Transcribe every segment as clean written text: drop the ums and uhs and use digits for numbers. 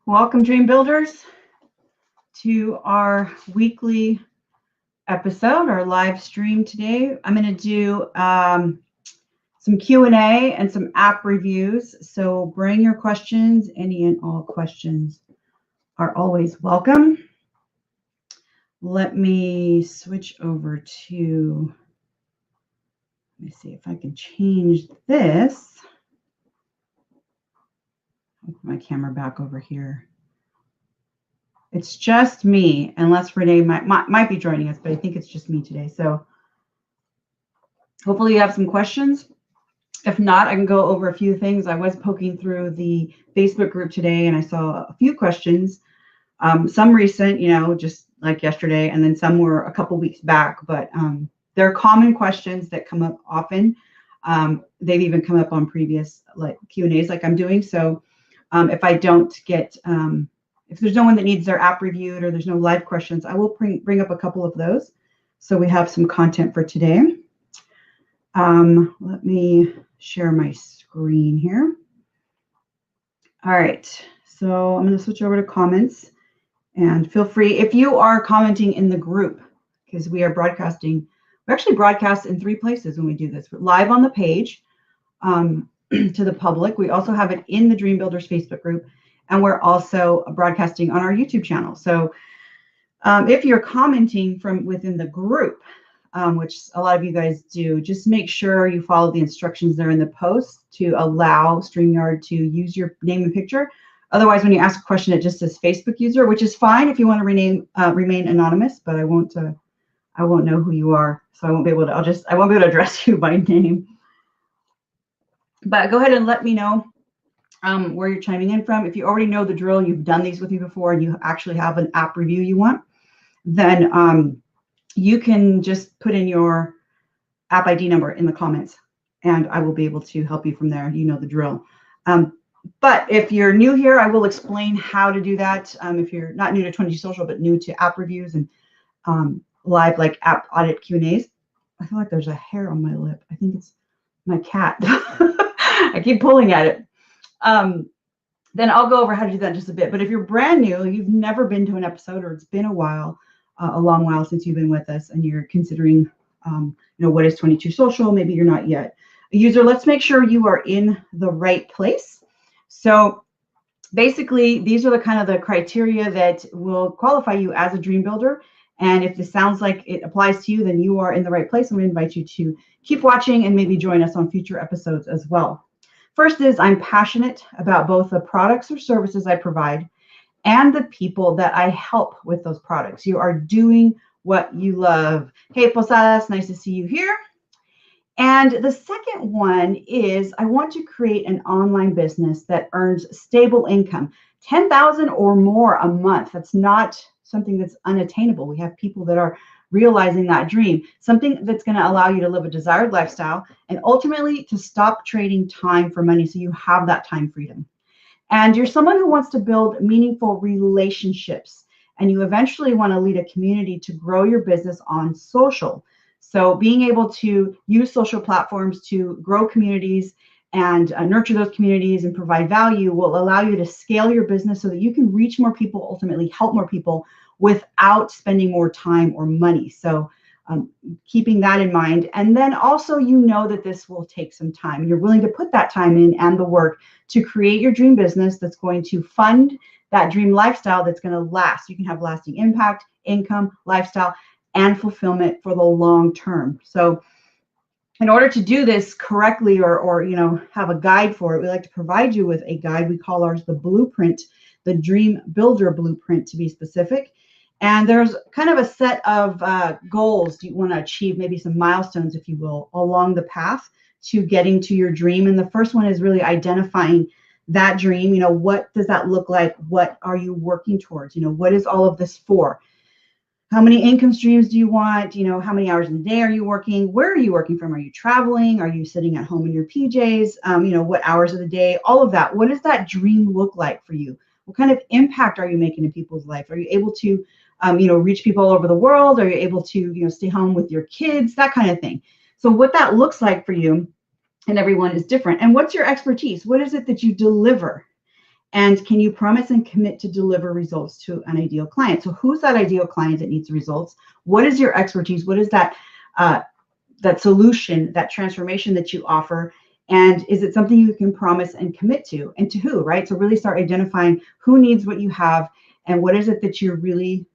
Welcome, Dream Builders, to our weekly episode, our live stream today. I'm going to do some Q&A and some app reviews. So bring your questions. Any and all questions are always welcome. Let me switch over to, let me see if I can change this. I'll put my camera back over here. It's just me, unless Renee might be joining us, but I think it's just me today. So hopefully you have some questions. If not, I can go over a few things. I was poking through the Facebook group today, and I saw a few questions, some recent, just like yesterday, and then some were a couple weeks back. But they're common questions that come up often. They've even come up on previous Q&As like I'm doing. So if I don't get, if there's no one that needs their app reviewed or there's no live questions, I will bring up a couple of those. So we have some content for today. Let me share my screen here. All right, so I'm going to switch over to comments, and feel free if you are commenting in the group, because we are broadcasting. We actually broadcast in 3 places when we do this. We're live on the page to the public. We also have it in the Dream Builders Facebook group, and we're also broadcasting on our YouTube channel. So if you're commenting from within the group, which a lot of you guys do, just make sure you follow the instructions there in the post to allow StreamYard to use your name and picture. Otherwise, when you ask a question, it just says Facebook user, which is fine if you want to remain anonymous, but I won't know who you are, so I won't be able to. I won't be able to address you by name. But go ahead and let me know where you're chiming in from. If you already know the drill, you've done these with me before, and you actually have an app review you want, then you can just put in your app ID number in the comments, and I will be able to help you from there. You know the drill. But if you're new here, I will explain how to do that. If you're not new to 22 Social, but new to app reviews and live app audit Q&As. I feel like there's a hair on my lip. I think it's my cat. I keep pulling at it. Then I'll go over how to do that in just a bit. But if you're brand new, you've never been to an episode, or it's been a while, a long while since you've been with us, and you're considering, what is 22 Social? Maybe you're not yet a user. Let's make sure you are in the right place. So basically, these are the kind of the criteria that will qualify you as a dream builder. And if this sounds like it applies to you, then you are in the right place. I'm going to invite you to keep watching and maybe join us on future episodes as well. First is, I'm passionate about both the products or services I provide and the people that I help with those products. You are doing what you love. Hey, Posadas, nice to see you here. And the second one is, I want to create an online business that earns stable income, 10,000 or more a month. That's not something that's unattainable. We have people that are realizing that dream, something that's going to allow you to live a desired lifestyle and ultimately to stop trading time for money, so you have that time freedom. And you're someone who wants to build meaningful relationships, and you eventually want to lead a community to grow your business on social. So being able to use social platforms to grow communities and nurture those communities and provide value will allow you to scale your business so that you can reach more people, ultimately help more people without spending more time or money. So keeping that in mind. And then also, that this will take some time. You're willing to put that time in and the work to create your dream business that's going to fund that dream lifestyle that's going to last. You can have lasting impact, income, lifestyle, and fulfillment for the long term. So in order to do this correctly, or have a guide for it, we like to provide you with a guide. We call ours the blueprint, the Dream Builder Blueprint, to be specific. And there's kind of a set of goals you want to achieve, maybe some milestones, if you will, along the path to getting to your dream. And the first one is really identifying that dream. What does that look like? What are you working towards? What is all of this for? How many income streams do you want? How many hours in a day are you working? Where are you working from? Are you traveling? Are you sitting at home in your PJs? What hours of the day? All of that. What does that dream look like for you? What kind of impact are you making in people's life? Are you able to, reach people all over the world? Are you able to, stay home with your kids? That kind of thing. So what that looks like for you and everyone is different. And what's your expertise? What is it that you deliver? And can you promise and commit to deliver results to an ideal client? So who's that ideal client that needs results? What is your expertise? What is that that solution, that transformation that you offer? And is it something you can promise and commit to? And to who, right? So really start identifying who needs what you have and what is it that you're really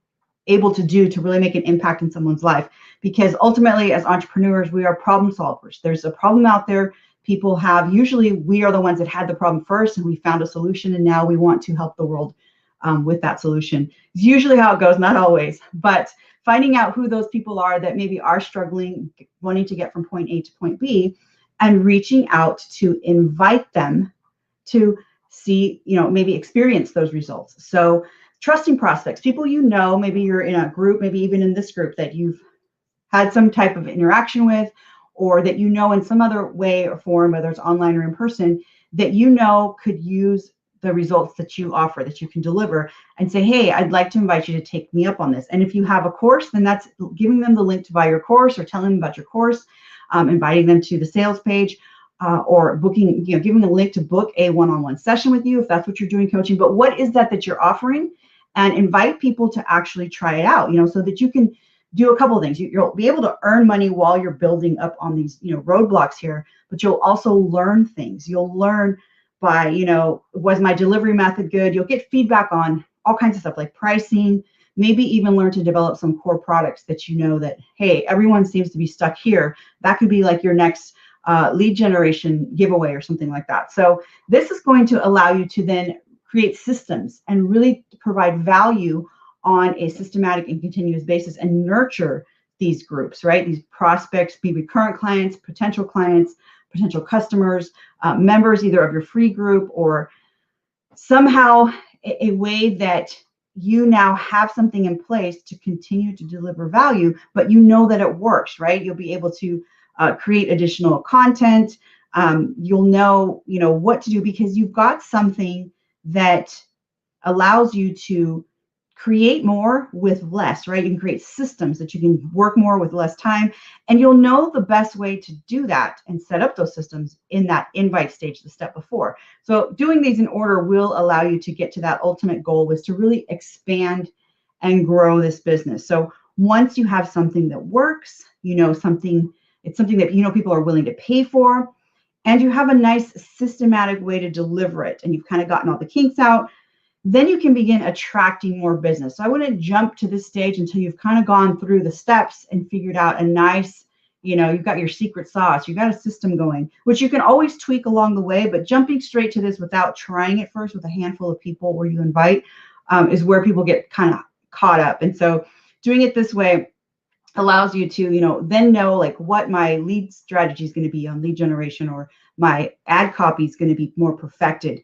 able to do to really make an impact in someone's life. Because ultimately, as entrepreneurs, we are problem solvers. There's a problem out there. People have, usually we are the ones that had the problem first and we found a solution, and now we want to help the world with that solution. It's usually how it goes, not always, but finding out who those people are that maybe are struggling, wanting to get from point A to point B, and reaching out to invite them to see, maybe experience those results. So trusting prospects, people maybe you're in a group, maybe even in this group that you've had some type of interaction with, or that in some other way or form, whether it's online or in person, that could use the results that you offer, that you can deliver, and say, hey, I'd like to invite you to take me up on this. And if you have a course, then that's giving them the link to buy your course, or telling them about your course, inviting them to the sales page, or booking, giving a link to book a one-on-one session with you if that's what you're doing coaching. But what is that you're offering? And invite people to actually try it out, so that you can do a couple of things. You'll be able to earn money while you're building up on these, roadblocks here, but you'll also learn things. You'll learn by, was my delivery method good? You'll get feedback on all kinds of stuff like pricing, maybe even learn to develop some core products that that, hey, everyone seems to be stuck here. That could be like your next lead generation giveaway or something like that. So this is going to allow you to then create systems and really provide value on a systematic and continuous basis, and nurture these groups, right? These prospects, be current clients, potential customers, members either of your free group, or somehow a way that you now have something in place to continue to deliver value, but that it works, right? You'll be able to create additional content. You'll know, what to do, because you've got something that allows you to create more with less, right? You can create systems that you can work more with less time, and you'll know the best way to do that and set up those systems in that invite stage, the step before. So doing these in order will allow you to get to that ultimate goal, was to really expand and grow this business. So once you have something that works, it's something that people are willing to pay for, and you have a nice systematic way to deliver it, and you've kind of gotten all the kinks out, then you can begin attracting more business. So I wouldn't jump to this stage until you've kind of gone through the steps and figured out a nice, you've got your secret sauce, you've got a system going, which you can always tweak along the way. But jumping straight to this without trying it first with a handful of people where you invite is where people get kind of caught up. And so doing it this way allows you to, then know like what my lead strategy is going to be on lead generation, or my ad copy is going to be more perfected.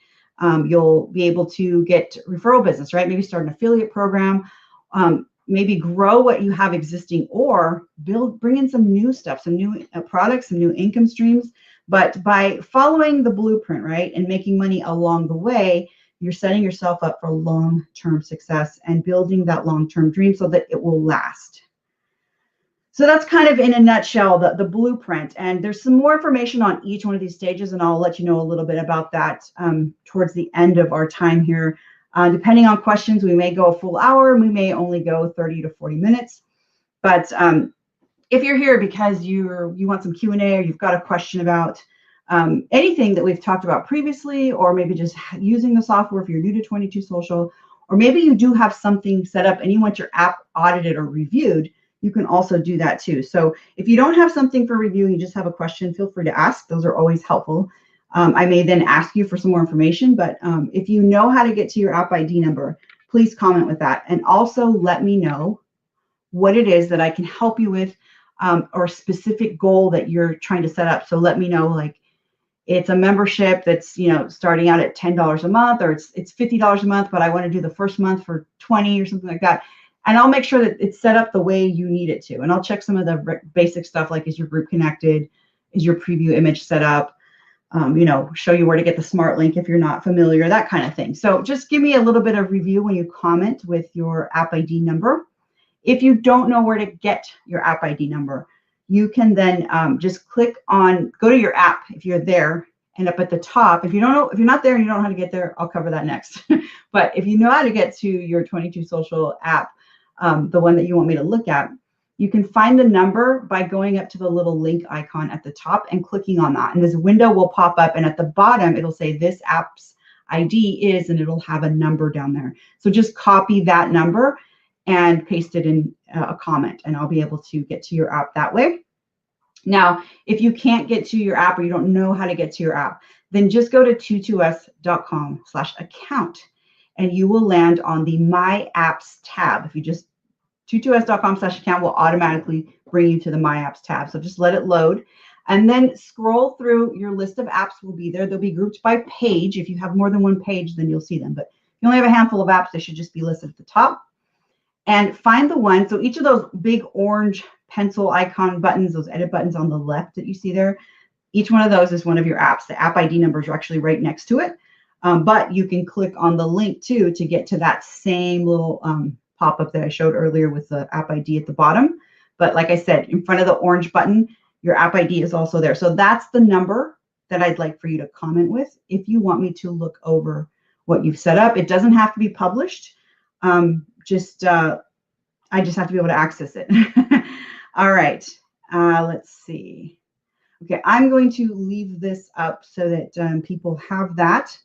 You'll be able to get referral business, right? Maybe start an affiliate program, maybe grow what you have existing, or bring in some new stuff, some new products, some new income streams. But by following the blueprint, right, and making money along the way, you're setting yourself up for long-term success and building that long-term dream so that it will last. So that's kind of in a nutshell, the blueprint. And there's some more information on each one of these stages, and I'll let you know a little bit about that towards the end of our time here. Depending on questions, we may go a full hour, we may only go 30 to 40 minutes. But if you're here because you want some Q&A, or you've got a question about anything that we've talked about previously, or maybe just using the software if you're new to 22 Social, or maybe you do have something set up and you want your app audited or reviewed, you can also do that too. So if you don't have something for review, you just have a question, feel free to ask. Those are always helpful. I may then ask you for some more information, but if you know how to get to your app ID number, please comment with that. And also let me know what it is that I can help you with, or a specific goal that you're trying to set up. So let me know, like, it's a membership that's, starting out at $10 a month, or it's $50 a month, but I want to do the first month for 20 or something like that. And I'll make sure that it's set up the way you need it to. And I'll check some of the basic stuff, like, is your group connected? Is your preview image set up? Show you where to get the smart link if you're not familiar, that kind of thing. So just give me a little bit of review when you comment with your app ID number. If you don't know where to get your app ID number, you can then just go to your app if you're there, And up at the top, if you don't know, if you're not there and you don't know how to get there, I'll cover that next. But if you know how to get to your 22 Social app, the one that you want me to look at, you can find the number by going up to the little link icon at the top and clicking on that. And this window will pop up, and at the bottom, it'll say this app's ID is, and it'll have a number down there. So just copy that number and paste it in a comment, and I'll be able to get to your app that way. Now, if you can't get to your app or you don't know how to get to your app, then just go to 22s.com/account, and you will land on the My Apps tab. If you just 22s.com/account will automatically bring you to the My Apps tab. So just let it load, and then scroll through. Your list of apps will be there. They'll be grouped by page. If you have more than one page, then you'll see them. But if you only have a handful of apps, they should just be listed at the top. And find the one. So each of those big orange pencil icon buttons, those edit buttons on the left that you see there, each one of those is one of your apps. The app ID numbers are actually right next to it. But you can click on the link too to get to that same little pop-up that I showed earlier with the app ID at the bottom. But like I said, in front of the orange button, your app ID is also there. So that's the number that I'd like for you to comment with if you want me to look over what you've set up. It doesn't have to be published. I just have to be able to access it. All right, let's see. Okay, I'm going to leave this up so that people have that.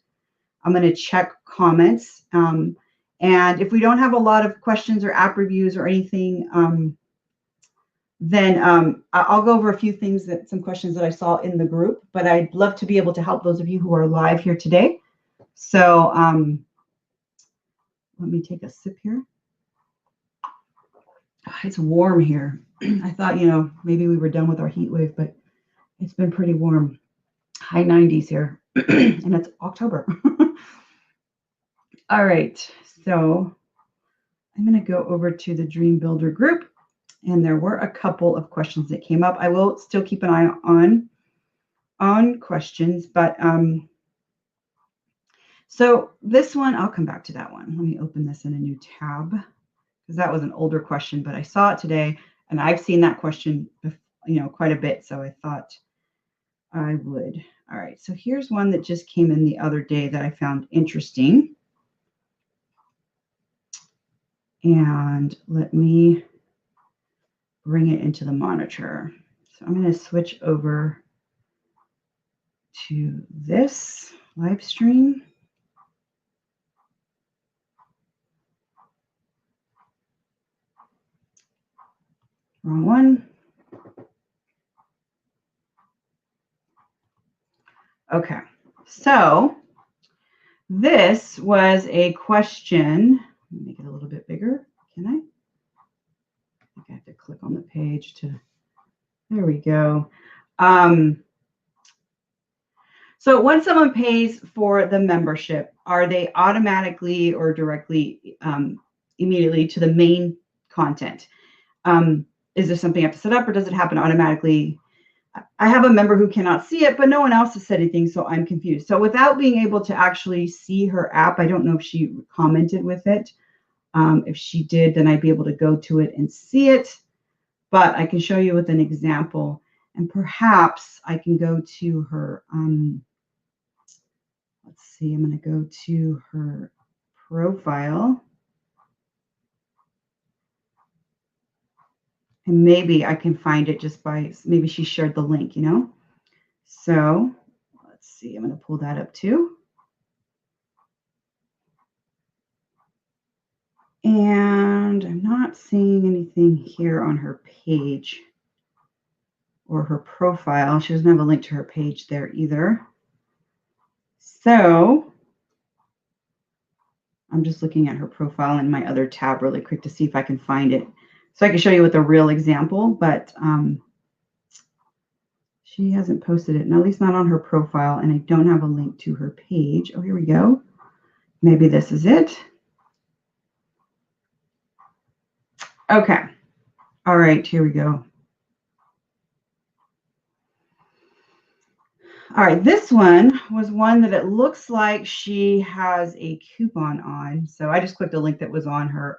I'm going to check comments. And if we don't have a lot of questions or app reviews or anything, then I'll go over a few things, some questions that I saw in the group, but I'd love to be able to help those of you who are live here today. So let me take a sip here. It's warm here. I thought, maybe we were done with our heat wave, but it's been pretty warm. High 90s here, and it's October. All right, so I'm going to go over to the Dream Builder group, and there were a couple of questions that came up. I will still keep an eye on questions, but so this one, I'll come back to that one. Let me open this in a new tab, because that was an older question, but I saw it today, and I've seen that question, quite a bit, so I thought I would. All right, so here's one that just came in the other day that I found interesting. And let me bring it into the monitor. So I'm going to switch over to this live stream. Wrong one. Okay, so this was a question. Let me make it a little bit bigger. Can I? I think I have to click on the page to, there we go. So when someone pays for the membership, are they automatically or directly immediately to the main content? Is there something I have to set up, or does it happen automatically? I have a member who cannot see it, but no one else has said anything, so I'm confused. So without being able to actually see her app, I don't know if she commented with it. If she did, then I'd be able to go to it and see it. But I can show you with an example, and perhaps I can go to her. Let's see, I'm going to go to her profile. And maybe I can find it just by, maybe she shared the link, So let's see, I'm going to pull that up too. And I'm not seeing anything here on her page or her profile. She doesn't have a link to her page there either. So I'm just looking at her profile in my other tab really quick to see if I can find it. So I can show you with a real example, but she hasn't posted it, and at least not on her profile, and I don't have a link to her page. Oh, here we go. Maybe this is it. Okay. All right, here we go. All right, this one was one that it looks like she has a coupon on. So I just clicked a link that was on her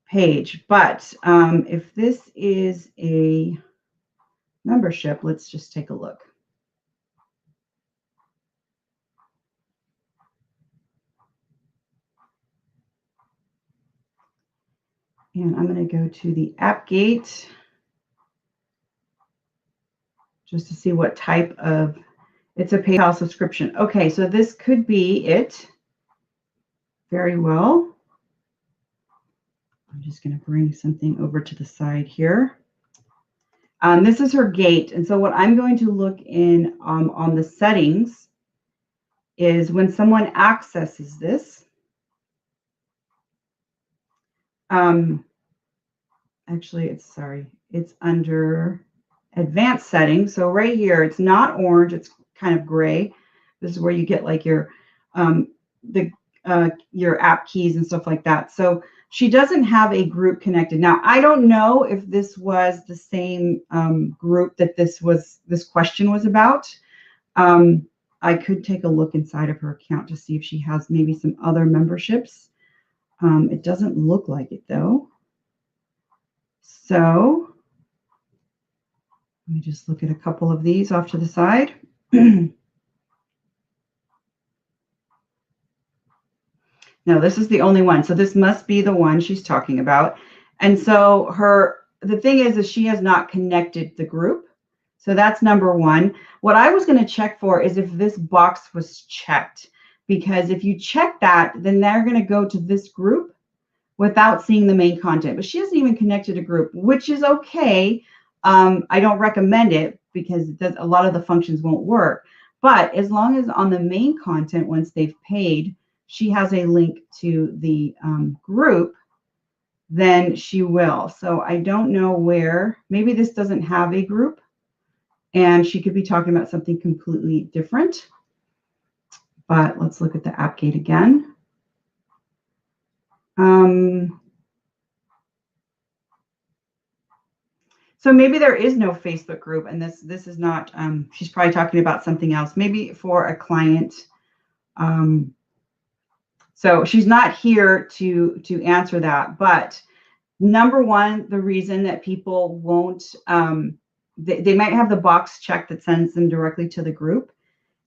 page. But if this is a membership, let's just take a look. And I'm going to go to the AppGate just to see what type of, it's a PayPal subscription. Okay, so this could be it. Very well. I'm just going to bring something over to the side here. This is her gate. And so what I'm going to look in on the settings is when someone accesses this. Actually, it's under advanced settings. So right here, it's not orange, it's kind of gray. This is where you get like your app keys and stuff like that. So she doesn't have a group connected. Now, I don't know if this was the same group that this question was about. I could take a look inside of her account to see if she has maybe some other memberships. It doesn't look like it though. So let me just look at a couple of these off to the side. No, this is the only one. So this must be the one she's talking about. And so the thing is she has not connected the group. So that's number one. What I was going to check for is if this box was checked, because if you check that, then they're going to go to this group without seeing the main content. But she hasn't even connected a group, which is okay. I don't recommend it because a lot of the functions won't work. But as long as on the main content, once they've paid, she has a link to the group, then she will. So I don't know where, maybe this doesn't have a group and she could be talking about something completely different. But let's look at the AppGate again. So maybe there is no Facebook group and this is not, she's probably talking about something else, maybe for a client. So she's not here to answer that. But number one, the reason that people won't, they might have the box checked that sends them directly to the group.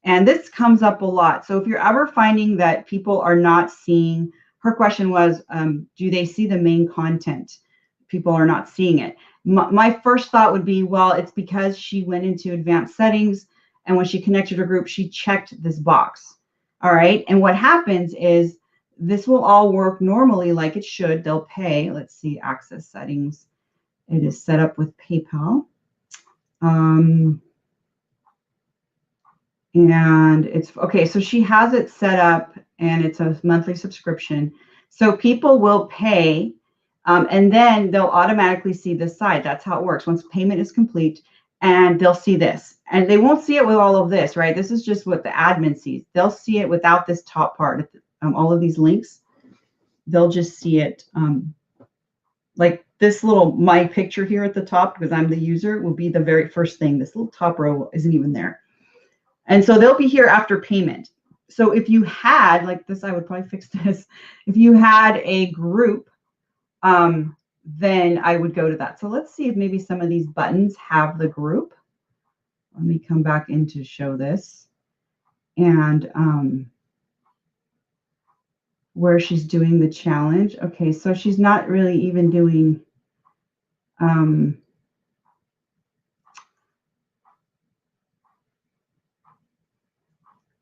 And this comes up a lot. So if you're ever finding that people are not seeing, her question was, do they see the main content? People are not seeing it. My first thought would be, well, it's because she went into advanced settings and when she connected her group, she checked this box. All right. And what happens is this will all work normally like it should. They'll pay. Let's see, access settings. It is set up with PayPal. And it's okay. So she has it set up and it's a monthly subscription. So people will pay and then they'll automatically see this side. That's how it works. Once payment is complete and they'll see this and they won't see it with all of this, right? This is just what the admin sees. They'll see it without this top part, all of these links. They'll just see it like this little, my picture here at the top, because I'm the user, will be the very first thing. This little top row isn't even there. And so they'll be here after payment. So if you had like this, I would probably fix this. If you had a group, then I would go to that. So let's see if maybe some of these buttons have the group. Let me come back in to show this. And where she's doing the challenge. Okay, so she's not really even doing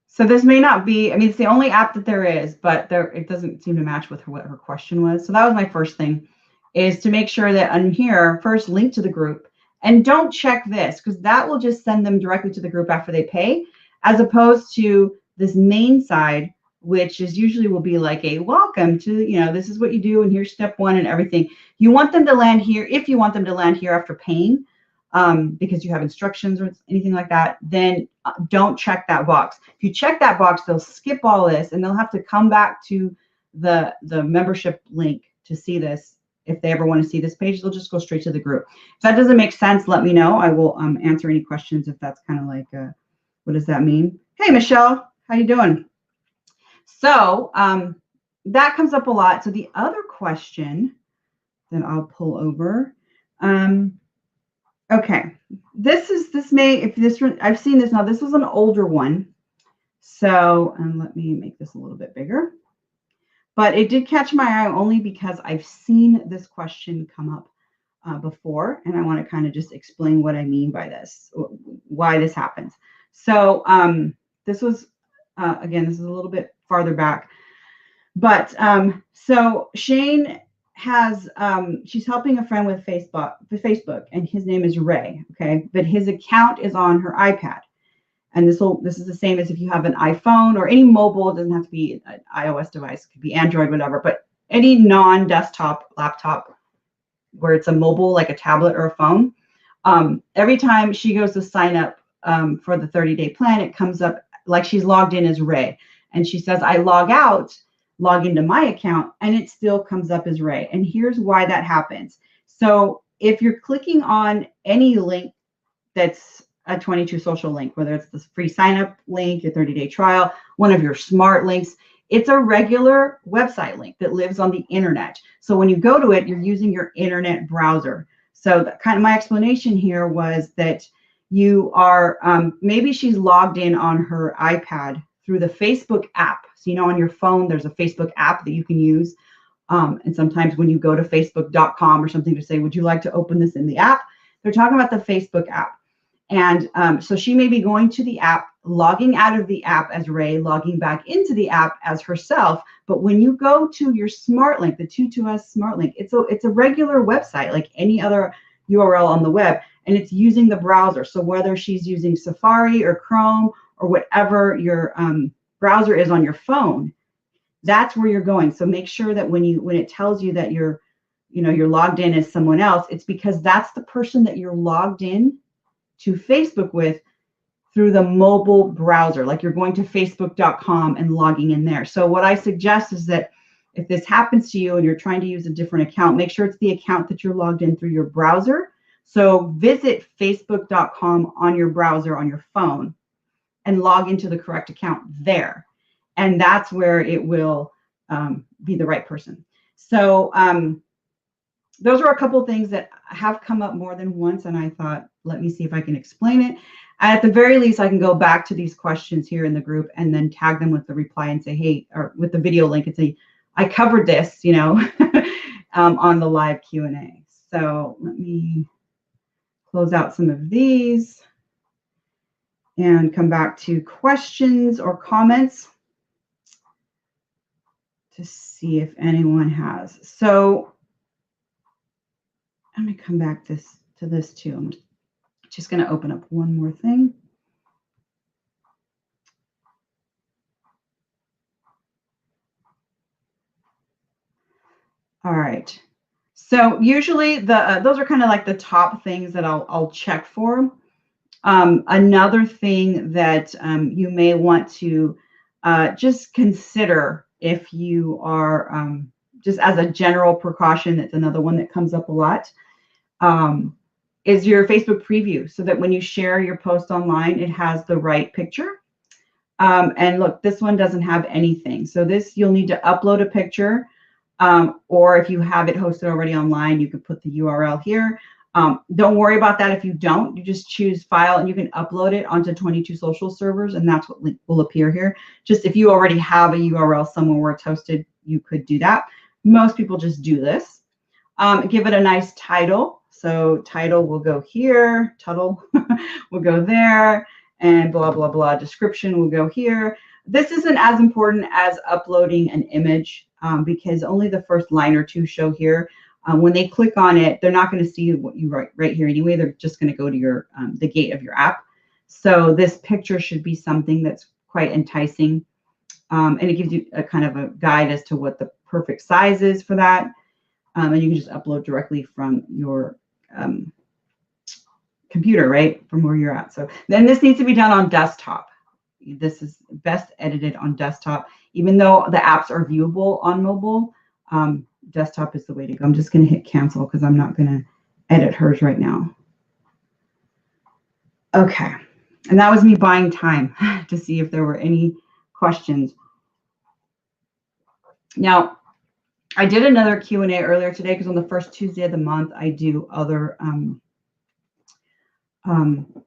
so this may not be, I mean, it's the only app that there is, but it doesn't seem to match with what her question was. So that was my first thing, is to make sure that on here, first link to the group, and don't check this because that will just send them directly to the group after they pay, as opposed to this main side, which is usually will be like a welcome to, this is what you do and here's step one and everything. You want them to land here. If you want them to land here after paying, because you have instructions or anything like that, then don't check that box. If you check that box, they'll skip all this and they'll have to come back to the membership link to see this. If they ever want to see this page, they'll just go straight to the group. If that doesn't make sense, let me know. I will answer any questions if that's kind of like, what does that mean? Hey, Michelle, how you doing? So that comes up a lot. So the other question that I'll pull over, okay, I've seen this now. This is an older one. So let me make this a little bit bigger. But it did catch my eye only because I've seen this question come up before, and I want to kind of just explain what I mean by this, why this happens. So this was, again, this is a little bit farther back, but so Shane has, she's helping a friend with Facebook, and his name is Ray, okay? But his account is on her iPad. And this is the same as if you have an iPhone or any mobile. It doesn't have to be an iOS device. It could be Android, whatever. But any non-desktop laptop where it's a mobile, like a tablet or a phone, every time she goes to sign up for the 30-day plan, it comes up like she's logged in as Ray. And she says, I log into my account, and it still comes up as Ray. And here's why that happens. So if you're clicking on any link that's a 22 Social link, whether it's the free sign up link, your 30-day trial, one of your smart links, it's a regular website link that lives on the internet. So when you go to it, you're using your internet browser. So kind of my explanation here was that you are, maybe she's logged in on her iPad through the Facebook app. So, on your phone, there's a Facebook app that you can use. And sometimes when you go to facebook.com or something to say, would you like to open this in the app? They're talking about the Facebook app. And so she may be going to the app, logging out of the app as Ray, logging back into the app as herself. But when you go to your smart link, the 22S smart link, it's a regular website like any other URL on the web, and it's using the browser. So whether she's using Safari or Chrome or whatever your browser is on your phone, that's where you're going. So make sure that when it tells you that you're logged in as someone else, it's because that's the person that you're logged in to Facebook with through the mobile browser, like you're going to facebook.com and logging in there. So what I suggest is that if this happens to you and you're trying to use a different account, make sure it's the account that you're logged in through your browser. So visit facebook.com on your browser on your phone and log into the correct account there. And that's where it will be the right person. So those are a couple of things that have come up more than once, and I thought, let me see if I can explain it. At the very least, I can go back to these questions here in the group and then tag them with the reply and say, hey, or with the video link and say, I covered this, on the live Q&A. So let me close out some of these and come back to questions or comments to see if anyone has. So I'm going to come back to this too. I'm just going to open up one more thing. All right. So usually those are kind of like the top things that I'll check for. Another thing that you may want to just consider if you are just as a general precaution, that's another one that comes up a lot, is your Facebook preview, so that when you share your post online, it has the right picture. And look, this one doesn't have anything. So this, you'll need to upload a picture, or if you have it hosted already online, you can put the URL here. Don't worry about that if you don't. You just choose file and you can upload it onto 22 Social servers, and that's what will appear here. Just if you already have a URL somewhere where it's hosted, you could do that. Most people just do this. Give it a nice title. So title will go here, title will go there, and blah, blah, blah. Description will go here. This isn't as important as uploading an image because only the first line or two show here. When they click on it, they're not going to see what you write right here anyway. They're just going to go to your the gate of your app. So this picture should be something that's quite enticing. And it gives you a kind of a guide as to what the perfect size is for that. And you can just upload directly from your computer, right, from where you're at. So then this needs to be done on desktop. This is best edited on desktop. Even though the apps are viewable on mobile, desktop is the way to go. I'm just going to hit cancel because I'm not going to edit hers right now. Okay. And that was me buying time to see if there were any questions. Now, I did another Q&A earlier today because on the first Tuesday of the month, I do other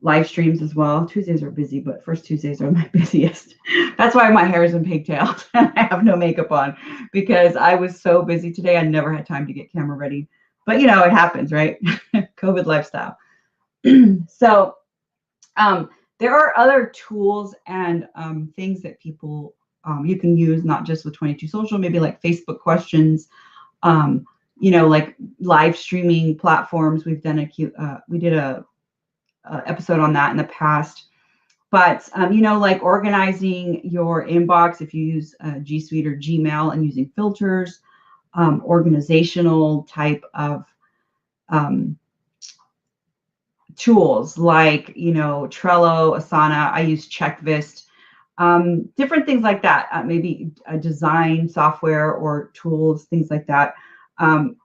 live streams as well. Tuesdays are busy, but first Tuesdays are my busiest. That's why my hair is in pigtails and I have no makeup on, because I was so busy today. I never had time to get camera ready. But you know, it happens, right? COVID lifestyle. So there are other tools and things that people you can use, not just with 22 Social, maybe like Facebook questions, you know, like live streaming platforms. We've done we did a episode on that in the past. But you know, like organizing your inbox if you use G Suite or Gmail and using filters, organizational type of tools like, you know, Trello, Asana. I use Checkvist, different things like that. Maybe a design software or tools, things like that.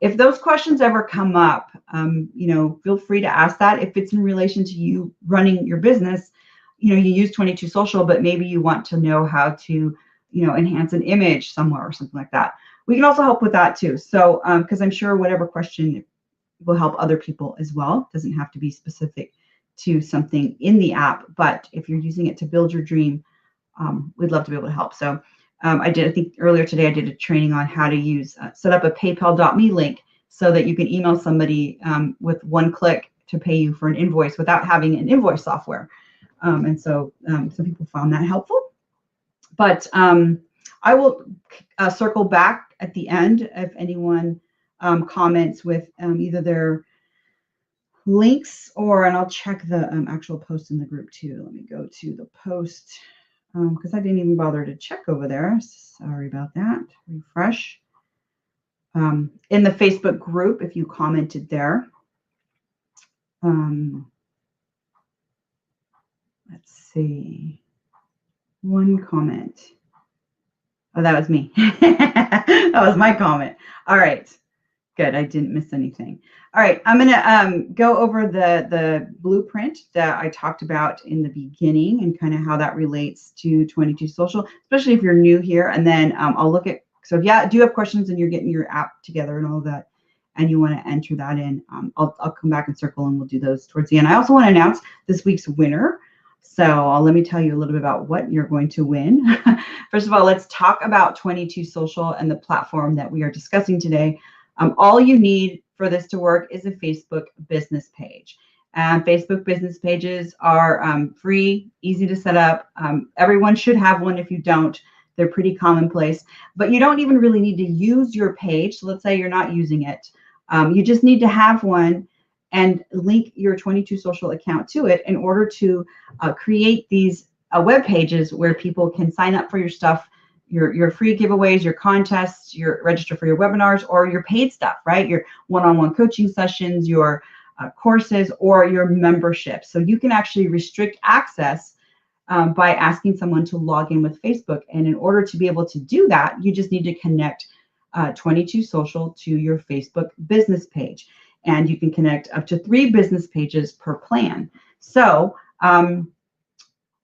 If those questions ever come up, you know, feel free to ask that. If it's in relation to you running your business, you know, you use 22 Social, but maybe you want to know how to, you know, enhance an image somewhere or something like that. We can also help with that too. So, because I'm sure whatever question will help other people as well. It doesn't have to be specific to something in the app, but if you're using it to build your dream, we'd love to be able to help. So I think earlier today, I did a training on how to use, set up a paypal.me link so that you can email somebody with one click to pay you for an invoice without having an invoice software. And so some people found that helpful. But I will circle back at the end if anyone comments with either their links and I'll check the actual post in the group too. Let me go to the post because I didn't even bother to check over there. Sorry about that. Refresh. In the Facebook group, if you commented there. Let's see. One comment. Oh, that was me. That was my comment. All right. Good. I didn't miss anything. All right. I'm going to go over the blueprint that I talked about in the beginning and kind of how that relates to 22 Social, especially if you're new here. And then I'll look at, so if you do have questions and you're getting your app together and all of that, and you want to enter that in, I'll come back and circle and we'll do those towards the end. I also want to announce this week's winner. So let me tell you a little bit about what you're going to win. First of all, let's talk about 22 Social and the platform that we are discussing today. All you need for this to work is a Facebook business page. And Facebook business pages are free, easy to set up. Everyone should have one. If you don't, they're pretty commonplace. But you don't even really need to use your page. So let's say you're not using it. You just need to have one and link your 22 Social account to it in order to create these web pages where people can sign up for your stuff, your free giveaways, your contests, your register for your webinars, or your paid stuff, right? Your one-on-one coaching sessions, your courses, or your membership. So you can actually restrict access by asking someone to log in with Facebook. And in order to be able to do that, you just need to connect 22 Social to your Facebook business page. And you can connect up to 3 business pages per plan. So,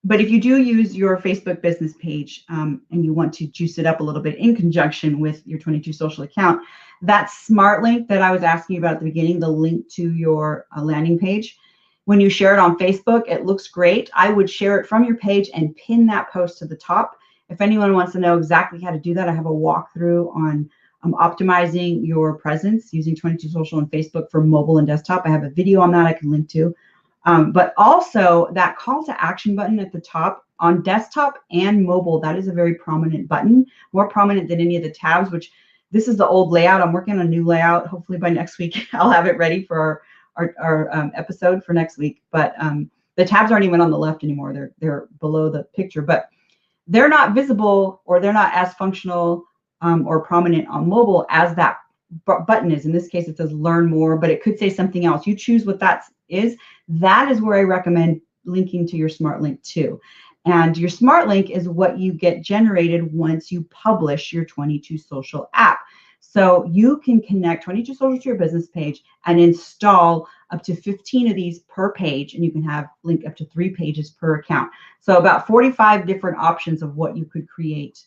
but if you do use your Facebook business page and you want to juice it up a little bit in conjunction with your 22 Social account, that smart link that I was asking you about at the beginning, the link to your landing page, when you share it on Facebook, it looks great. I would share it from your page and pin that post to the top. If anyone wants to know exactly how to do that, I have a walkthrough on optimizing your presence using 22 Social and Facebook for mobile and desktop. I have a video on that I can link to. But also that call to action button at the top on desktop and mobile, that is a very prominent button, more prominent than any of the tabs, which this is the old layout. I'm working on a new layout. Hopefully by next week, I'll have it ready for our episode for next week. But the tabs aren't even on the left anymore. They're below the picture, but they're not visible or they're not as functional or prominent on mobile as that button is. In this case, it says learn more, but it could say something else. You choose what that is. That is where I recommend linking to your smart link to. And your smart link is what you get generated once you publish your 22 Social app. So you can connect 22 Social to your business page and install up to 15 of these per page, and you can have link up to 3 pages per account. So about 45 different options of what you could create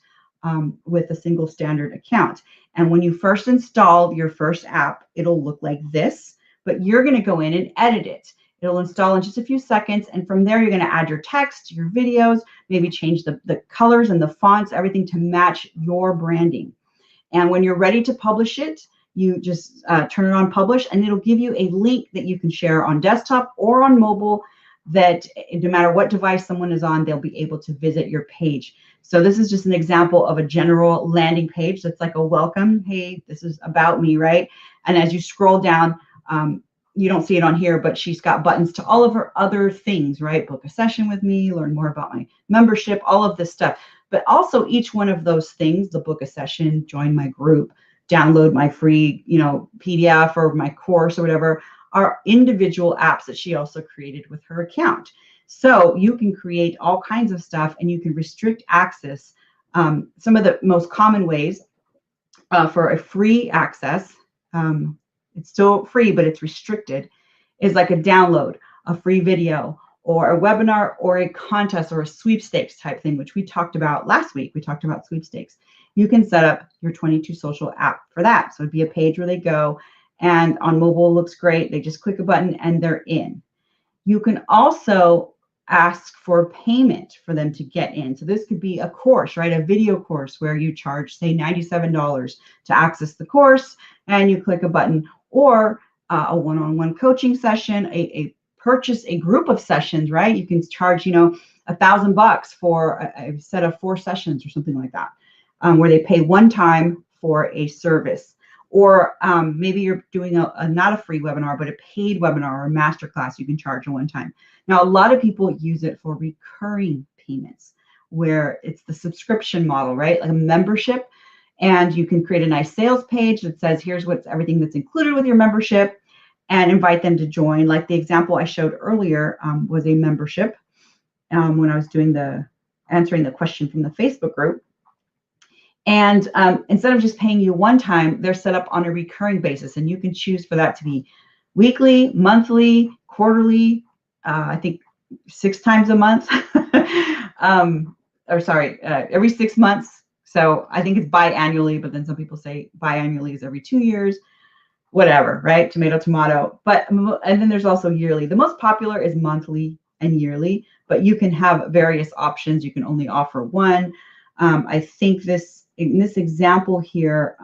with a single standard account. And when you first install your first app, it'll look like this, but you're going to go in and edit it. It'll install in just a few seconds. And from there, you're going to add your text, your videos, maybe change the colors and the fonts, everything to match your branding. And when you're ready to publish it, you just turn it on publish, and it'll give you a link that you can share on desktop or on mobile, that no matter what device someone is on, they'll be able to visit your page. So this is just an example of a general landing page that's like a welcome. Hey, this is about me, right? And as you scroll down, you don't see it on here, but she's got buttons to all of her other things, right? Book a session with me, learn more about my membership, all of this stuff. But also each one of those things, the book a session, join my group, download my free, PDF or my course or whatever, are individual apps that she also created with her account. So you can create all kinds of stuff, and you can restrict access. Some of the most common ways for a free access, it's still free, but it's restricted, is like a download, a free video, or a webinar, or a contest, or a sweepstakes type thing, which we talked about last week. We talked about sweepstakes. You can set up your 22 Social app for that. So it'd be a page where they go, and on mobile looks great. They just click a button and they're in. You can also ask for payment for them to get in. So this could be a course, right? A video course where you charge, say, $97 to access the course, and you click a button, or a one-on-one coaching session, a purchase a group of sessions, right? You can charge, $1,000 for a set of 4 sessions or something like that, where they pay one time for a service. Or maybe you're doing not a free webinar, but a paid webinar or a masterclass. You can charge a one time. Now, a lot of people use it for recurring payments, where it's the subscription model, right? Like a membership. And you can create a nice sales page that says, here's everything that's included with your membership, and invite them to join. Like the example I showed earlier was a membership when I was answering the question from the Facebook group. And instead of just paying you one time, they're set up on a recurring basis, and you can choose for that to be weekly, monthly, quarterly, I think 6 times a month, every 6 months. So I think it's biannually, but then some people say biannually is every 2 years, whatever, right? Tomato, tomato. And then there's also yearly. The most popular is monthly and yearly, but you can have various options. You can only offer one. I think in this example here,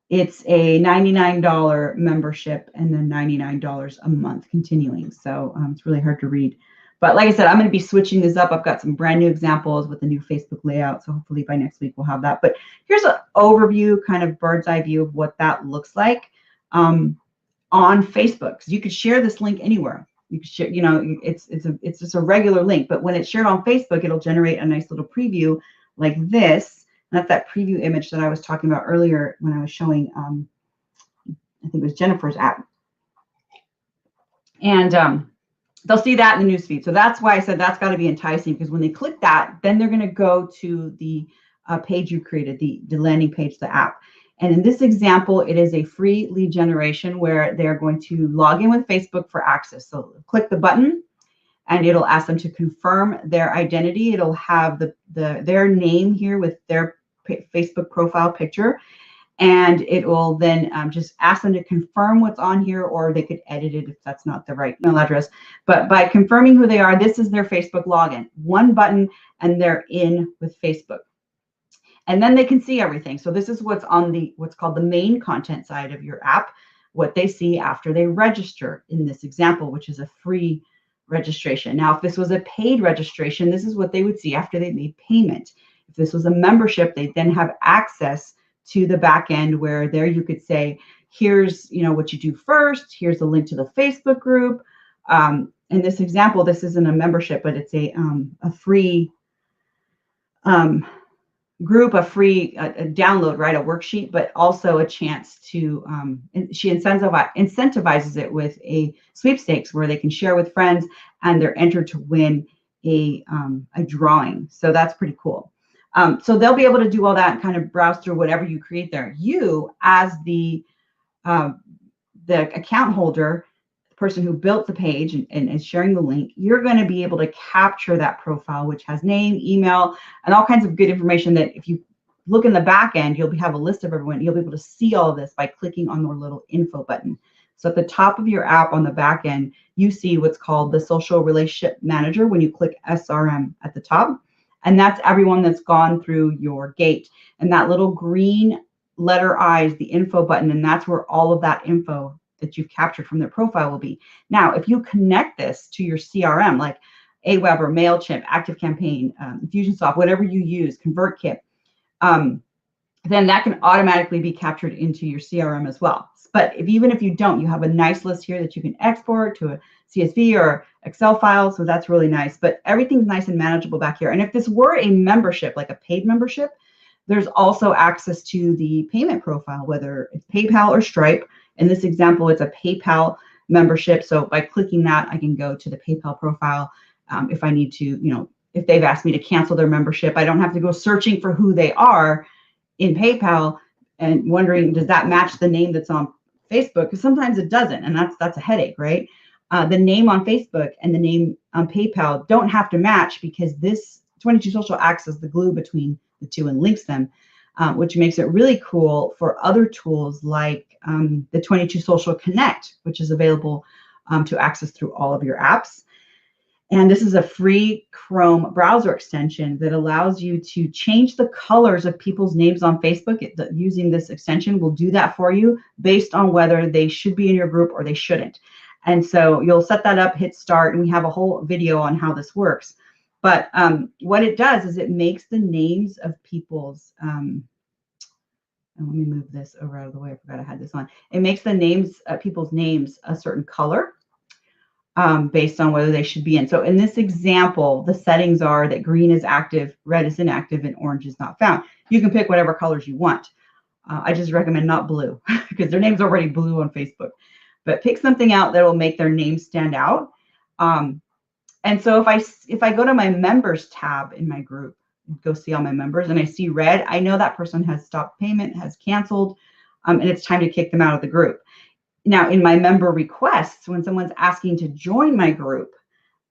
it's a $99 membership and then $99 a month continuing. So it's really hard to read. But like I said, I'm going to be switching this up. I've got some brand new examples with the new Facebook layout. So hopefully by next week we'll have that. But here's an overview, kind of bird's eye view of what that looks like on Facebook. So you could share this link anywhere. You can share, it's just a regular link. But when it's shared on Facebook, it'll generate a nice little preview like this. And that's that preview image that I was talking about earlier when I was showing, I think it was Jennifer's app. And they'll see that in the newsfeed. So that's why I said that's got to be enticing, because when they click that, then they're going to go to the page you created, the landing page, the app. And in this example, it is a free lead generation where they're going to log in with Facebook for access. So click the button, and it'll ask them to confirm their identity. It'll have their name here with their Facebook profile picture. And it will then just ask them to confirm what's on here, or they could edit it if that's not the right email address. But by confirming who they are, this is their Facebook login. One button, and they're in with Facebook. And then they can see everything. So this is what's on what's called the main content side of your app, what they see after they register in this example, which is a free registration. Now, if this was a paid registration, this is what they would see after they made payment. If this was a membership, they then have access to the back end, where there you could say, here's what you do first, here's a link to the Facebook group. In this example, this isn't a membership, but it's a free group, a free download, right? A worksheet, but also a chance to, she incentivizes it with a sweepstakes where they can share with friends, and they're entered to win a drawing. So that's pretty cool. So they'll be able to do all that and kind of browse through whatever you create there. You, as the account holder, the person who built the page and is sharing the link, you're going to be able to capture that profile, which has name, email, and all kinds of good information that if you look in the back end, you'll have a list of everyone. You'll be able to see all of this by clicking on the little info button. So at the top of your app on the back end, you see what's called the Social Relationship Manager when you click SRM at the top. And that's everyone that's gone through your gate. And that little green letter I is the info button, and that's where all of that info that you've captured from their profile will be. Now, if you connect this to your CRM, like Aweber, MailChimp, ActiveCampaign, Infusionsoft, whatever you use, ConvertKit, then that can automatically be captured into your CRM as well. But even if you don't, you have a nice list here that you can export to a CSV or Excel file. So that's really nice. But everything's nice and manageable back here. And if this were a membership, like a paid membership, there's also access to the payment profile, whether it's PayPal or Stripe. In this example, it's a PayPal membership. So by clicking that, I can go to the PayPal profile. If I need to, if they've asked me to cancel their membership, I don't have to go searching for who they are in PayPal and wondering, does that match the name that's on Facebook? Because sometimes it doesn't, and that's a headache, right? The name on Facebook and the name on PayPal don't have to match, because this 22 Social acts as the glue between the two and links them, which makes it really cool for other tools like the 22 Social Connect, which is available to access through all of your apps. And this is a free Chrome browser extension that allows you to change the colors of people's names on Facebook. Using this extension will do that for you based on whether they should be in your group or they shouldn't. And so you'll set that up, hit start, and we have a whole video on how this works. But what it does is it makes the names of people's, and let me move this over out of the way. I forgot I had this on. It makes the names, people's names, a certain color. Based on whether they should be in. So in this example, the settings are that green is active, red is inactive, and orange is not found. You can pick whatever colors you want. I just recommend not blue because their name's already blue on Facebook. But pick something out that will make their name stand out. And so if I go to my members tab in my group, go see all my members, and I see red, I know that person has stopped payment, has canceled, and it's time to kick them out of the group. Now, in my member requests, when someone's asking to join my group,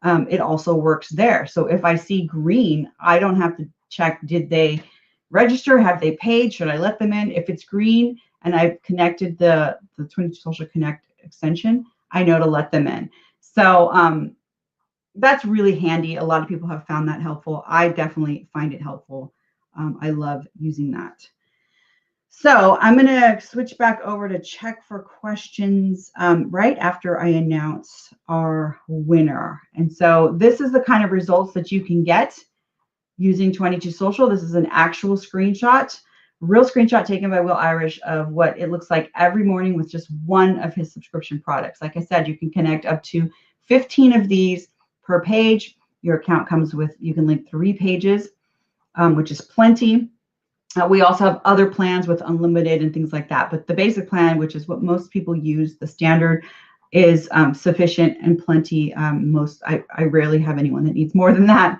it also works there. So if I see green, I don't have to check, did they register? Have they paid? Should I let them in? If it's green and I've connected the 22 Social Connect extension, I know to let them in. So that's really handy. A lot of people have found that helpful. I definitely find it helpful. I love using that. So I'm going to switch back over to check for questions right after I announce our winner. And so this is the kind of results that you can get using 22 Social. This is an actual screenshot, real screenshot taken by Will Irish of what it looks like every morning with just one of his subscription products. Like I said, you can connect up to 15 of these per page. Your account comes with, you can link 3 pages, which is plenty. We also have other plans with unlimited and things like that. But the basic plan, which is what most people use, the standard, is sufficient and plenty. I rarely have anyone that needs more than that.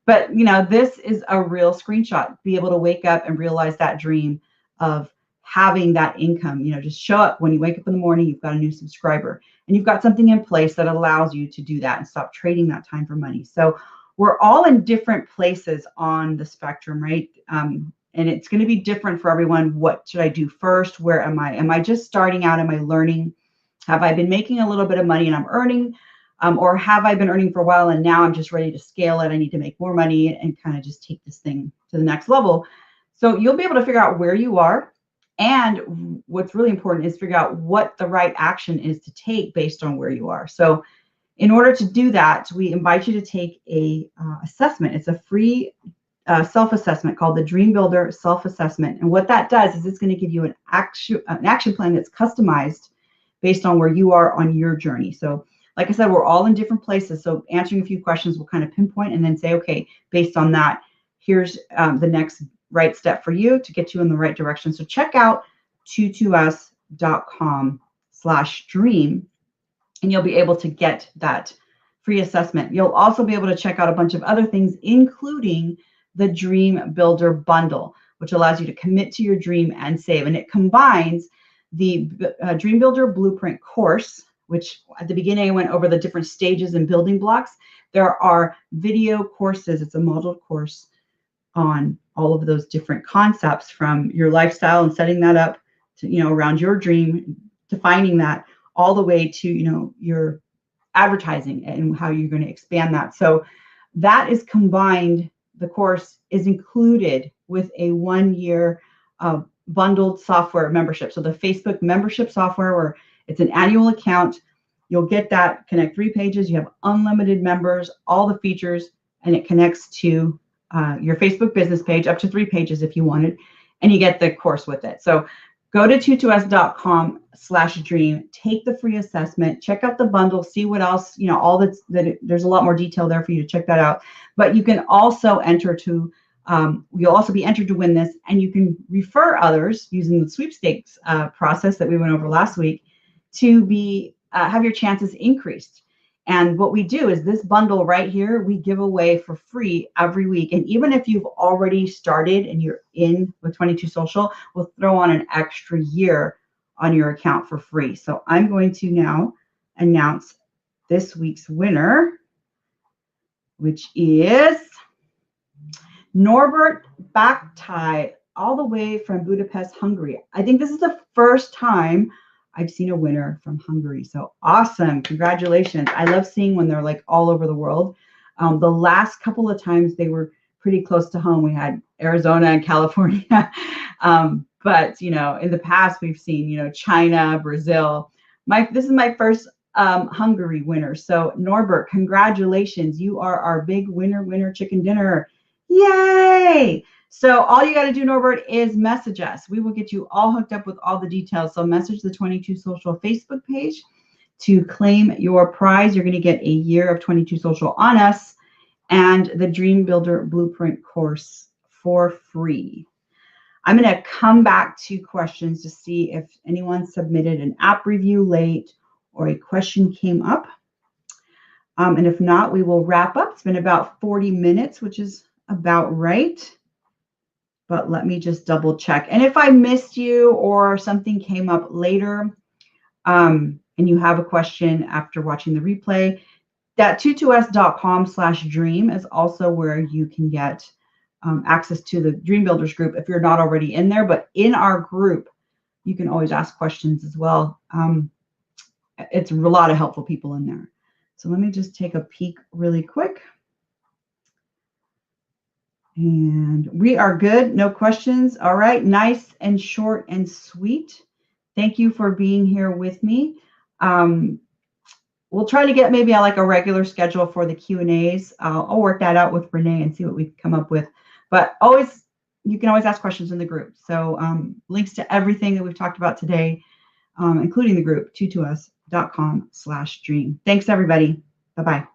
But this is a real screenshot. Be able to wake up and realize that dream of having that income. Just show up when you wake up in the morning. You've got a new subscriber, and you've got something in place that allows you to do that and stop trading that time for money. So we're all in different places on the spectrum, right? And it's going to be different for everyone. What should I do first? Where am I? Am I just starting out? Am I learning? Have I been making a little bit of money and I'm earning? Or have I been earning for a while and now I'm just ready to scale it? I need to make more money and kind of just take this thing to the next level. So you'll be able to figure out where you are. And what's really important is figure out what the right action is to take based on where you are. So in order to do that, we invite you to take a assessment. It's a free self-assessment called the Dream Builder Self-Assessment. And what that does is it's going to give you an action plan that's customized based on where you are on your journey. So like I said, we're all in different places. So answering a few questions will kind of pinpoint and then say, okay, based on that, here's the next right step for you to get you in the right direction. So check out 22us.com/dream. And you'll be able to get that free assessment. You'll also be able to check out a bunch of other things, including the Dream Builder Bundle, which allows you to commit to your dream and save. And it combines the Dream Builder Blueprint course, which at the beginning I went over the different stages and building blocks. There are video courses. It's a modeled course on all of those different concepts, from your lifestyle and setting that up to, around your dream, defining that all the way to, your advertising and how you're going to expand that. So that is combined. The course is included with a 1-year bundled software membership. So the Facebook membership software, where it's an annual account, you'll get that, connect 3 pages. You have unlimited members, all the features, and it connects to your Facebook business page, up to 3 pages if you wanted, and you get the course with it. So go to tutous.com/dream, take the free assessment, check out the bundle, see what else, all there's a lot more detail there for you to check that out. But you can also enter to, you'll also be entered to win this, and you can refer others using the sweepstakes process that we went over last week to be have your chances increased. And what we do is this bundle right here, we give away for free every week. And even if you've already started and you're in with 22 Social, we'll throw on an extra year on your account for free. So I'm going to now announce this week's winner, which is Norbert Baktai, all the way from Budapest, Hungary. I think this is the first time I've seen a winner from Hungary. So awesome. Congratulations. I love seeing when they're like all over the world. The last couple of times they were pretty close to home. We had Arizona and California. But, in the past we've seen, China, Brazil. This is my first Hungary winner. So Norbert, congratulations. You are our big winner chicken dinner. Yay. So all you got to do, Norbert, is message us. We will get you all hooked up with all the details. So message the 22 Social Facebook page to claim your prize. You're going to get a year of 22 Social on us and the Dream Builder Blueprint course for free. I'm going to come back to questions to see if anyone submitted an app review late or a question came up. And if not, we will wrap up. It's been about 40 minutes, which is about right. But let me just double check. And if I missed you or something came up later and you have a question after watching the replay, that tutous.com/dream is also where you can get access to the Dream Builders group if you're not already in there. But in our group, you can always ask questions as well. It's a lot of helpful people in there. So let me just take a peek really quick. And we are good. No questions. All right. Nice and short and sweet. Thank you for being here with me. We'll try to get maybe like a regular schedule for the Q&As. I'll work that out with Renee and see what we can come up with. But you can always ask questions in the group. So links to everything that we've talked about today, including the group, tutous.com/dream. Thanks, everybody. Bye-bye.